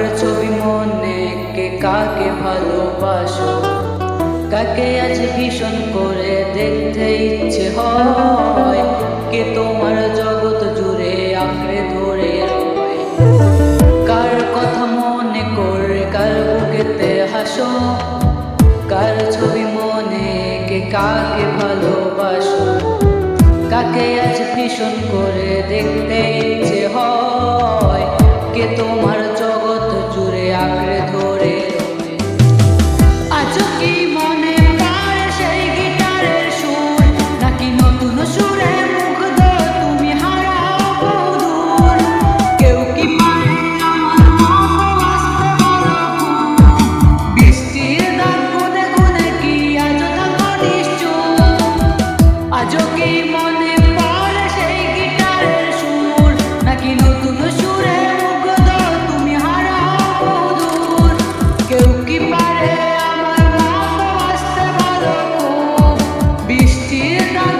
কার ছবি মনে, কে কাকে ভালোবাসো, কাকে আজ ভীষণ করে দেখতে ইচ্ছে হয়, কে তোমার জগৎ জুড়ে আঁকড়ে ধরে রয়। কার কথা মনে করে কার বুকেতে হাসো, কার ছবি মনে, কে কাকে ভালোবাসো, কাকে আজ ভীষণ করে দেখতে ইচ্ছে হয়, কে তোমার জগৎ জুড়ে আঁকড়ে ধরে রয়। আজও কি মনে পড়ে সেই গিটারের সুর, নাকি নতুন সুরে মুগ্ধ তুমি হারাও বহুদূর? কেউ কি পারে আমার মতো আসতে বলো, বৃষ্টির দাগ গুনে গুনে কি আজও থাকো নিশ্চুপ? আজও কি মনে পড়ে সেই গিটারের সুর, নাকি নতুন সুরে মুগ্ধ তুমি হারাও বহুদূর? কেউ কি পারে আমার মতো আসতে বলো, বৃষ্টির দাগ